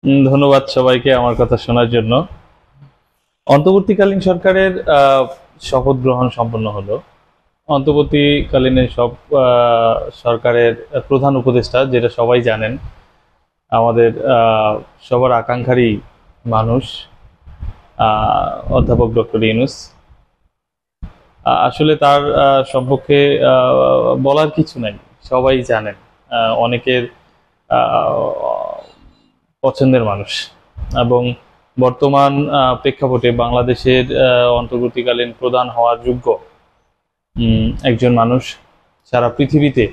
ধন্যবাদ সবাইকে আমার কথা শোনার জন্য। অন্তর্বর্তীকালীন সরকারের শপথ গ্রহণ সম্পন্ন হলো। অন্তর্বর্তীকালীন সব সরকারের প্রধান উপদেষ্টা, যেটা সবাই জানেন, আমাদের সবার আকাঙ্ক্ষারই মানুষ, অধ্যাপক ডক্টর ইউনূস। আসলে তার সম্পর্কে বলার কিছু নাই, সবাই জানেন, অনেকের পছন্দের মানুষ। এবং বর্তমান প্রেক্ষাপটে বাংলাদেশের অন্তর্বর্তীকালীন প্রধান হওয়ার যোগ্য একজন মানুষ সারা পৃথিবীতে।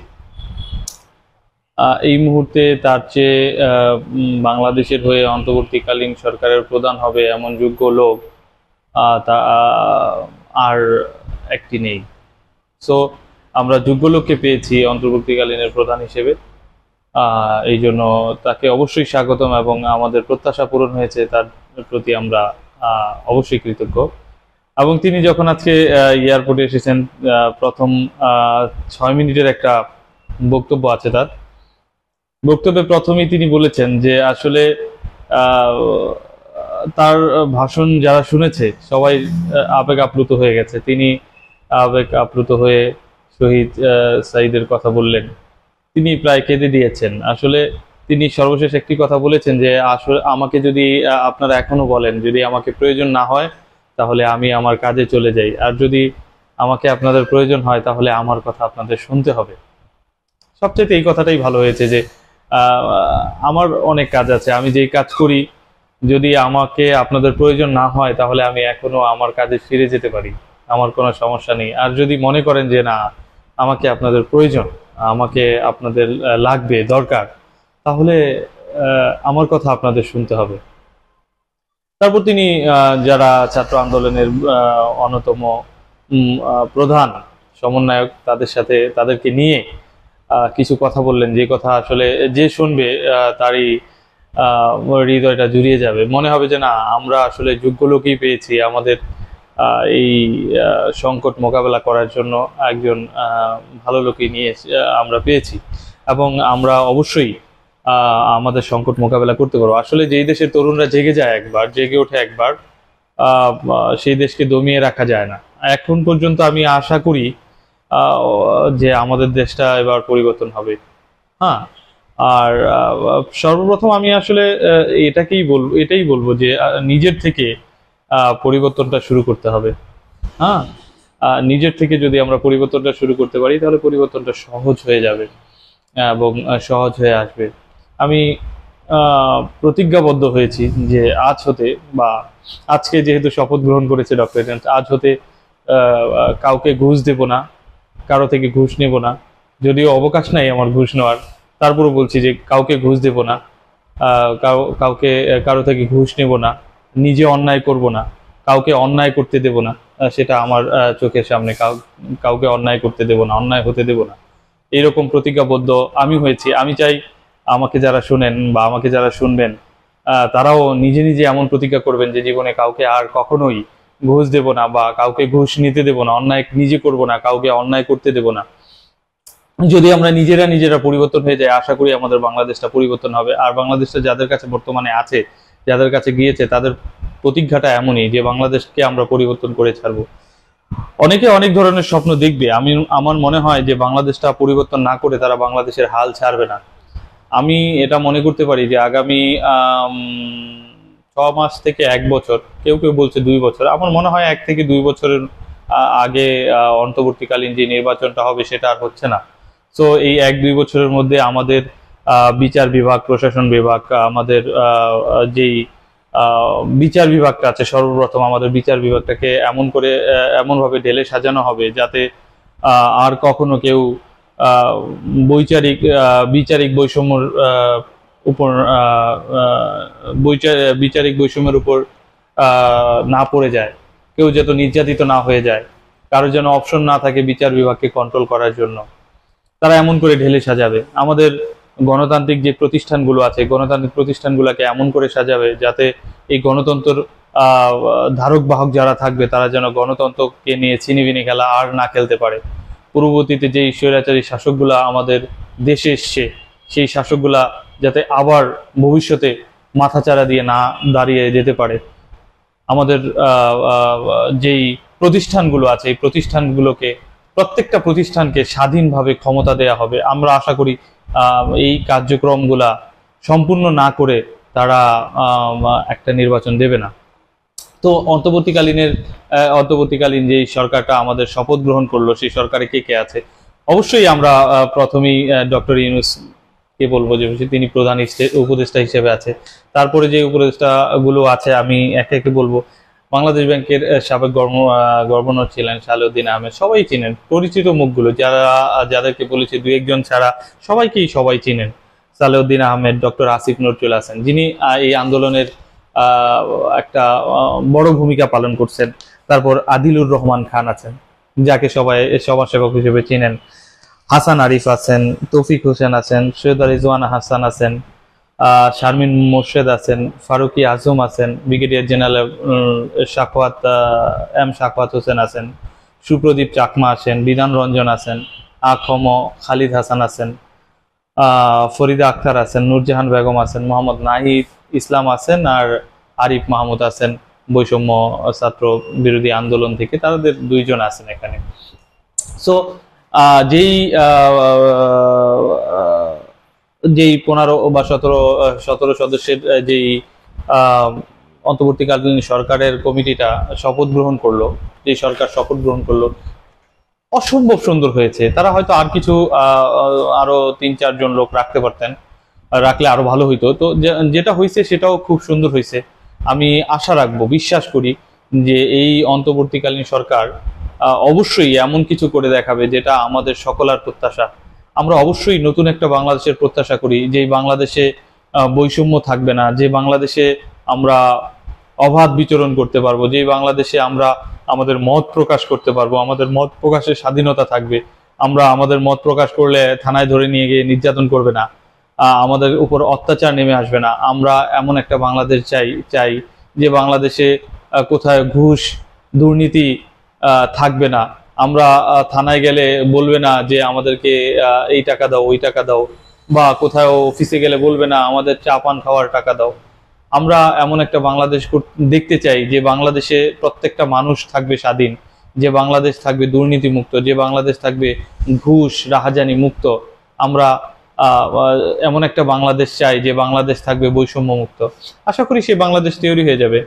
এই মুহূর্তে তার চেয়ে বাংলাদেশের হয়ে অন্তর্বর্তীকালীন সরকারের প্রধান হবে এমন যোগ্য লোক তা আর একটি নেই। সো আমরা যোগ্য লোককে পেয়েছি অন্তর্বর্তীকালীনের প্রধান হিসেবে। এই জন্য তাকে অবশ্যই স্বাগতম, এবং আমাদের প্রত্যাশা পূরণ হয়েছে তার প্রতি আমরা অবশ্যই কৃতজ্ঞ। এবং তিনি যখন আজকে এয়ারপোর্টে এসেছেন, প্রথম 6 মিনিটের একটা বক্তব্য আছে তার। বক্তব্যে প্রথমেই তিনি বলেছেন যে আসলে তার ভাষণ যারা শুনেছে সবাই আবেগ আপ্লুত হয়ে গেছে। তিনি আবেগ আপ্লুত হয়ে শহীদ সাঈদের কথা বললেন, তিনি প্রায় কেঁদে দিয়েছেন। আসলে তিনি সর্বশেষ একটি কথা বলেছেন যে আসলে আমাকে যদি আপনারা এখনো বলেন, যদি আমাকে প্রয়োজন না হয় তাহলে আমি আমার কাজে চলে যাই, আর যদি আমাকে আপনাদের প্রয়োজন হয় তাহলে আমার কথা আপনাদের শুনতে হবে। সবচেয়ে এই কথাটাই ভালো হয়েছে যে আমার অনেক কাজ আছে, আমি যেই কাজ করি যদি আমাকে আপনাদের প্রয়োজন না হয় তাহলে আমি এখনো আমার কাজে ফিরে যেতে পারি, আমার কোনো সমস্যা নেই। আর যদি মনে করেন যে না, আমাকে আপনাদের প্রয়োজন, আমাকে আপনাদের লাগবে, দরকার, তাহলে আমার কথা আপনাদের শুনতে হবে। তারপর তিনি যারা ছাত্র আন্দোলনের অন্যতম প্রধান সমন্বয়ক, তাদেরকে নিয়ে কিছু কথা বললেন, যে কথা আসলে যে শুনবে তারই হৃদয়টা জুড়িয়ে যাবে। মনে হবে যে না, আমরা আসলে যোগ্য লোকই পেয়েছি, আমাদের এই সংকট মোকাবেলা করার জন্য একজন ভালো লোকই নিয়ে আমরা পেয়েছি, এবং আমরা অবশ্যই আমাদের সংকট মোকাবেলা করতে পারবো। আসলে যেই দেশের তরুণরা জেগে ওঠে একবার, সেই দেশকে দমিয়ে রাখা যায় না। এখন পর্যন্ত আমি আশা করি যে আমাদের দেশটা এবার পরিবর্তন হবে। হ্যাঁ, আর সর্বপ্রথম আমি আসলে এটাই বলবো যে নিজের থেকে পরিবর্তনটা শুরু করতে হবে। হ্যাঁ, নিজের থেকে যদি আমরা পরিবর্তনটা শুরু করতে পারি তাহলে পরিবর্তনটা সহজ হয়ে যাবে এবং সহজ হয়ে আসবে। আমি প্রতিজ্ঞাবদ্ধ হয়েছি যে আজ হতে, বা আজকে যেহেতু শপথ গ্রহণ করেছে ডক্টর ইউনূস, আজ হতে কাউকে ঘুষ দেব না, কারো থেকে ঘুষ নেব না। যদিও অবকাশ নাই আমার ঘুষ নেওয়ার, তারপরও বলছি যে কাউকে ঘুষ দেব না, কারো থেকে ঘুষ নেব না, নিজে অন্যায় করব না, কাউকে অন্যায় করতে দেব না, সেটা আমার চোখের সামনে কাউকে অন্যায় করতে দেব না, অন্যায় হতে দেব না। এইরকম প্রতিজ্ঞাবদ্ধ আমি হয়েছি। আমি চাই আমাকে যারা শুনেন বা আমাকে যারা শুনবেন, তারাও নিজে নিজে এমন প্রতিজ্ঞা করবেন যে জীবনে কাউকে আর কখনোই ঘুষ দেব না, বা কাউকে ঘুষ নিতে দেব না, অন্যায় নিজে করব না, কাউকে অন্যায় করতে দেব না। যদি আমরা নিজেরা পরিবর্তন হয়ে যাই, আশা করি আমাদের বাংলাদেশটা পরিবর্তন হবে। আর বাংলাদেশটা যাদের কাছে বর্তমানে আছে, যাদের কাছে গিয়েছে, তাদের প্রতিজ্ঞাটা এমনই যে বাংলাদেশকে আমরা পরিবর্তন করে ছাড়বো। অনেকে অনেক ধরনের স্বপ্ন দেখবে, আমার মনে হয় যে বাংলাদেশটা পরিবর্তন না করে তারা বাংলাদেশের হাল ছাড়বে না। আমি এটা মনে করতে পারি যে আগামী 6 মাস থেকে 1 বছর, কেউ কেউ বলছে 2 বছর, আমার মনে হয় 1 থেকে 2 বছরের আগে অন্তর্বর্তীকালীন যে নির্বাচনটা হবে সেটা আর হচ্ছে না। সো এই 1-2 বছরের মধ্যে আমাদের বিচার বিভাগ, প্রশাসন বিভাগ, আমাদের যেই বিচার বিভাগটা আছে, সর্বপ্রথম আমাদের বিচার বিভাগটাকে এমনভাবে ঢেলে সাজানো হবে যাতে আর কখনো কেউ বিচারিক বৈষম্যের উপর বিচারিক বৈষম্যের উপর না পড়ে যায়, কেউ যত নির্যাতিত না হয়ে যায়, কারো যেন অপশন না থাকে বিচার বিভাগকে কন্ট্রোল করার জন্য। তারা এমন করে ঢেলে সাজাবে। আমাদের গণতান্ত্রিক যে প্রতিষ্ঠানগুলো আছে, গণতান্ত্রিক প্রতিষ্ঠানগুলোকে এমন করে সাজাবে যাতে এই গণতন্ত্র ধারক বাহক যারা থাকবে তারা যেন গণতন্ত্রকে নিয়ে ছিনিবিনি খেলা আর না খেলতে পারে। পূর্ববর্তীতে যেই স্বৈরাচারী শাসকগুলা আমাদের দেশে এসছে, সেই শাসকগুলা যাতে আবার ভবিষ্যতে মাথাচাড়া দিয়ে না দাঁড়িয়ে যেতে পারে। আমাদের যেই প্রতিষ্ঠানগুলো আছে এই প্রতিষ্ঠানগুলোকে, প্রত্যেকটা প্রতিষ্ঠানকে স্বাধীনভাবে ক্ষমতা দেয়া হবে। আমরা আশা করি এই কার্যক্রমগুলা সম্পূর্ণ না করে তারা একটা নির্বাচন দেবে না। তো অন্তর্বর্তীকালীন যে সরকারটা আমাদের শপথ গ্রহণ করলো, সেই সরকারে কে কে আছে? অবশ্যই আমরা প্রথমেই ডক্টর ইউনূস কে বলবো যে তিনি প্রধান উপদেষ্টা হিসেবে আছে। তারপরে যে উপদেষ্টা গুলো আছে আমি একে একে বলবো। বাংলাদেশ ব্যাংকের সাবেক গভর্নর ছিলেন সালেউদ্দিন আহমেদ, সবাই চিনেন, পরিচিত মুখগুলো, যাদেরকে বলেছি দুই একজন ছাড়া সবাই চিনেন। সালেউদ্দিন আহমেদ, ডক্টর আসিফ নজরুল হাসান, যিনি এই আন্দোলনের একটা বড় ভূমিকা পালন করছেন। তারপর আদিলুর রহমান খান আছেন, যাকে সবাই সমাজসেবক হিসেবে চিনেন। হাসান আরিফ আছেন, তৌফিক হোসেন আছেন, সৈয়দা রিজওয়ানা হাসান আছেন, শারমিন মোর্শেদ আছেন, ফারুকি আজম আছেন, ব্রিগেডিয়ার জেনারেল শাকওয়াত হোসেন আছেন, সুপ্রদীপ চাকমা আছেন, বিধান রঞ্জন আছেন, আখম খালিদ হাসান আছেন, ফরিদা আক্তার আছেন, নূরজাহান বেগম আছেন, মোহাম্মদ নাহিদ ইসলাম আছেন, আর আরিফ মাহমুদ আছেন বৈষম্য ছাত্র বিরোধী আন্দোলন থেকে, তাদের দুইজন আছেন এখানে। সো যেই 15 বা 17 সদস্যের যেই অন্তর্বর্তীকালীন সরকারের কমিটিটা শপথ গ্রহণ করলো, যে সরকার শপথ গ্রহণ করলো, অসম্ভব সুন্দর হয়েছে। তারা হয়তো আর কিছু আরো 3-4 জন লোক রাখতে পারতেন, রাখলে আরো ভালো হইতো। তো যেটা হয়েছে সেটাও খুব সুন্দর হয়েছে। আমি আশা রাখবো, বিশ্বাস করি যে এই অন্তর্বর্তীকালীন সরকার অবশ্যই এমন কিছু করে দেখাবে যেটা আমাদের সকলের প্রত্যাশা। আমরা অবশ্যই নতুন একটা বাংলাদেশের প্রত্যাশা করি, যে বাংলাদেশে বৈষম্য থাকবে না, যে বাংলাদেশে আমরা অবাধ বিচরণ করতে পারবো, যে বাংলাদেশে আমরা আমাদের মত প্রকাশ করতে পারবো, আমাদের মত প্রকাশের স্বাধীনতা থাকবে, আমরা আমাদের মত প্রকাশ করলে থানায় ধরে নিয়ে গিয়ে নির্যাতন করবে না, আমাদের উপর অত্যাচার নেমে আসবে না। আমরা এমন একটা বাংলাদেশ চাই যে বাংলাদেশে কোথায় ঘুষ দুর্নীতি থাকবে না। আমরা থানায় গেলে বলবে না যে আমাদেরকে এই টাকা দাও, ওই টাকা দাও, বা কোথাও অফিসে গেলে বলবে না আমাদের চা পান খাওয়ার টাকা দাও। আমরা এমন একটা বাংলাদেশ দেখতে চাই যে বাংলাদেশে প্রত্যেকটা মানুষ থাকবে স্বাধীন, যে বাংলাদেশ থাকবে দুর্নীতি মুক্ত, যে বাংলাদেশ থাকবে ঘুষ রাহাজানি মুক্ত। আমরা এমন একটা বাংলাদেশ চাই যে বাংলাদেশ থাকবে বৈষম্য মুক্ত। আশা করি সেই বাংলাদেশ তৈরি হয়ে যাবে।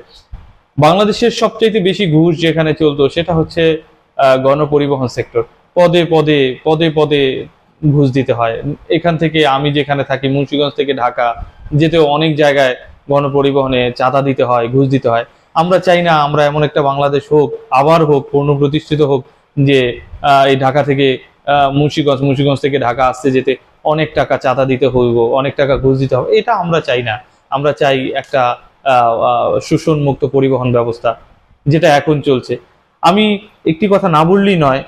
বাংলাদেশের সবচেয়ে বেশি ঘুষ যেখানে চলতো সেটা হচ্ছে গণপরিবহন সেক্টর। পদে পদে ঘুষ দিতে হয়। এখান থেকে আমি যেখানে থাকি মুন্সিগঞ্জ থেকে ঢাকা যেতেও অনেক জায়গায় গণপরিবহনে চাঁদা দিতে হয়, ঘুষ দিতে হয়। আমরা চাই না আমরা এমন একটা বাংলাদেশ আবার হোক, পুনঃপ্রতিষ্ঠিত হোক, যে এই ঢাকা থেকে মুন্সিগঞ্জ থেকে ঢাকা আসতে যেতে অনেক টাকা চাঁদা দিতে হইব, অনেক টাকা ঘুষ দিতে হবে। এটা আমরা চাই না। আমরা চাই একটা শোষণ মুক্ত পরিবহন ব্যবস্থা, যেটা এখন চলছে। আমি একটি কথা না বললেই নয়,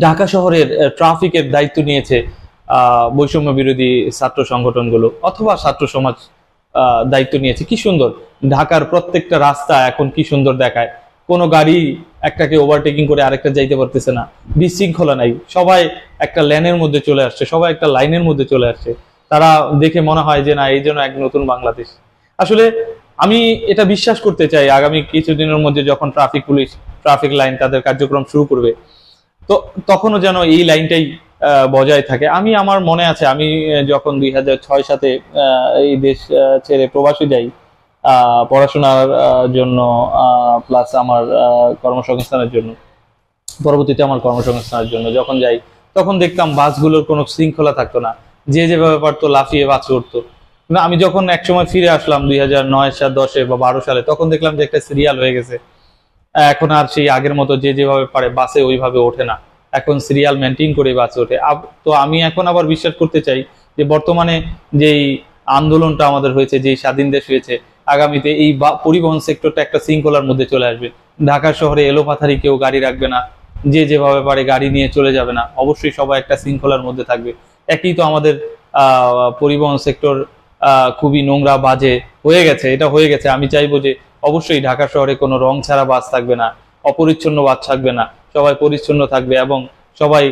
ঢাকা শহরের ট্রাফিকের দায়িত্ব নিয়েছে বৈষম্য বিরোধী ছাত্র সংগঠনগুলো অথবা ছাত্র সমাজ দায়িত্ব নিয়েছে। কি সুন্দর ঢাকার প্রত্যেকটা রাস্তা এখন কি সুন্দর দেখায়। কোনো গাড়ি একটাকে ওভারটেকিং করে আরেকটা যাইতে পারতেছে না, বিশৃঙ্খলা নাই, সবাই একটা লেনের মধ্যে চলে আসছে, সবাই একটা লাইনের মধ্যে চলে আসছে। তারা দেখে মনে হয় যে না, এই জন্য এক নতুন বাংলাদেশ। আসলে আমি এটা বিশ্বাস করতে চাই আগামী কিছুদিনের মধ্যে যখন ট্রাফিক লাইন তাদের কার্যক্রম শুরু করবে, তো তখনও যেন এই লাইনটাই বজায় থাকে। আমার মনে আছে আমি যখন 2006-07 এই দেশ ছেড়ে প্রবাসী যাই পড়াশোনার জন্য, প্লাস আমার কর্মসংস্থানের জন্য, পরবর্তীতে আমার কর্মসংস্থানের জন্য যখন যাই, তখন দেখতাম বাসগুলোর কোনো শৃঙ্খলা থাকতো না, যে যেভাবে পারতো লাফিয়ে বাসে উঠতো। কিন্তু আমি যখন একসময় ফিরে আসলাম 2009-10 বা 12 সালে, তখন দেখলাম যে একটা সিরিয়াল হয়ে গেছে। এখন আর সেই আগের মতো যে যেভাবে পারে বাসে ওইভাবে ওঠে না, এখন সিরিয়াল মেনটেন করে বাসে ওঠে। তো আমি এখন আবার বিশ্বাস করতে চাই যে বর্তমানে যেই আন্দোলনটা আমাদের হয়েছে, যেই স্বাধীন দেশ হয়েছে, আগামীতে এই পরিবহন সেক্টরটা একটা শৃঙ্খলার মধ্যে চলে আসবে। ঢাকা শহরে এলোপাথারি কেউ গাড়ি রাখবে না, যে যেভাবে পারে গাড়ি নিয়ে চলে যাবে না, অবশ্যই সবাই একটা শৃঙ্খলার মধ্যে থাকবে। একই তো আমাদের পরিবহন সেক্টর খুবই নোংরা বাজে হয়ে গেছে, এটা হয়ে গেছে। আমি চাইবো যে অবশ্যই ঢাকা শহরে কোনো রং ছাড়া বাস থাকবে না, অপরিচ্ছন্ন বাস থাকবে না, সবাই পরিচ্ছন্ন থাকবে এবং সবাই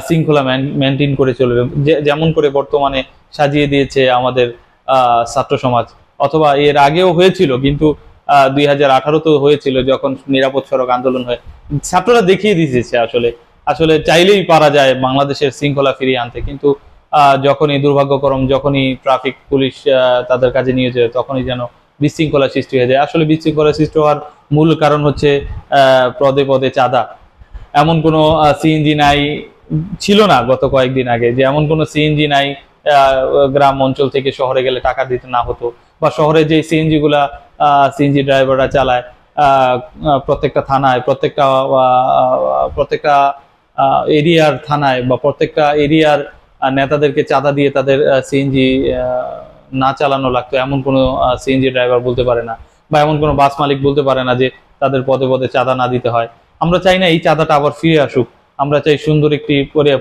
শৃঙ্খলা মেনটেন করে চলবে, যেমন করে বর্তমানে সাজিয়ে দিয়েছে আমাদের ছাত্র সমাজ। অথবা এর আগেও হয়েছিল, কিন্তু 2018 হয়েছিল যখন নিরাপদ সড়ক আন্দোলন হয়। ছাত্ররা দেখিয়ে দিয়েছে আসলে আসলে চাইলেই পারা যায় বাংলাদেশের শৃঙ্খলা ফিরিয়ে আনতে, কিন্তু যখনই দুর্ভাগ্যক্রম, যখনই ট্রাফিক পুলিশ তাদের কাজে নিয়োজিত, তখনই যেন বিশৃঙ্খলা সৃষ্টি হয়ে যায়। আসলে বিশৃঙ্খলা সৃষ্টি হওয়ার মূল কারণ হচ্ছে পদে পদে চাঁদা। এমন কোনো সিএনজি নাই, ছিল না গত কয়েকদিন আগে, যে এমন কোনো সিএনজি নাই গ্রাম অঞ্চল থেকে শহরে গেলে টাকা দিতে না হতো, বা শহরে যে সিএনজি গুলা সিএনজি ড্রাইভাররা চালায় প্রত্যেকটা থানায়, প্রত্যেকটা এরিয়ার থানায় বা প্রত্যেকটা এরিয়ার নেতাদেরকে চাঁদা দিয়ে তাদের সিএনজি না চালানো লাগতো, এমন কোনো সিএনজি ড্রাইভার বলতে পারে না, বা এমন কোনো বাস মালিক বলতে পারে না যে তাদের পদে পদে চাঁদা না দিতে হয়। আমরা চাই না এই চাঁদাটা আবার ফিরে আসুক। আমরা চাই সুন্দর একটি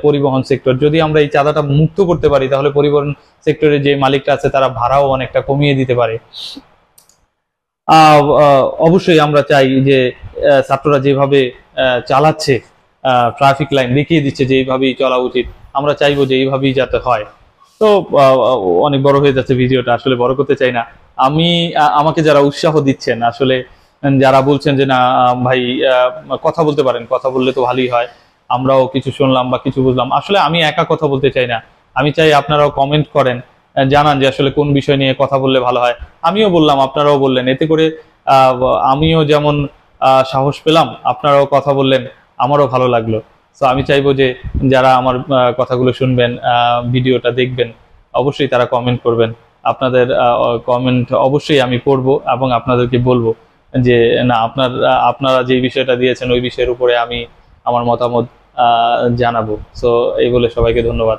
পরিবহন সেক্টর। যদি আমরা এই চাঁদাটা মুক্ত করতে পারি, তাহলে পরিবহন সেক্টরে যে মালিকরা আছে তারা ভাড়াও অনেকটা কমিয়ে দিতে পারে। অবশ্যই আমরা চাই যে ছাত্ররা যেভাবে চালাচ্ছে, ট্রাফিক লাইন দেখিয়ে দিচ্ছে যে এইভাবেই চলা উচিত, আমরা চাইবো যে এইভাবেই যাতে হয়। তো অনেক বড় হয়ে যাচ্ছে ভিডিওটা, আসলে বড় করতে চাই না। আমাকে যারা উৎসাহ দিচ্ছেন, আসলে যারা বলছেন যে না ভাই কথা বলতে পারেন, কথা বললে তো ভালোই হয়, আমরাও কিছু শুনলাম বা কিছু বুঝলাম, আসলে আমি একা কথা বলতে চাই না। আমি চাই আপনারাও কমেন্ট করেন, জানান যে আসলে কোন বিষয় নিয়ে কথা বললে ভালো হয়। আমিও বললাম, আপনারাও বললেন, এতে করে আমিও যেমন সাহস পেলাম, আপনারাও কথা বললেন, আমারও ভালো লাগলো। তো আমি চাইবো যে যারা আমার কথাগুলো শুনবেন, ভিডিওটা দেখবেন, অবশ্যই তারা কমেন্ট করবেন। আপনাদের কমেন্ট অবশ্যই আমি পড়বো এবং আপনাদেরকে বলবো যে না, আপনারা যে বিষয়টা দিয়েছেন ওই বিষয়ের উপরে আমি আমার মতামত জানাবো। সো এই বলে সবাইকে ধন্যবাদ।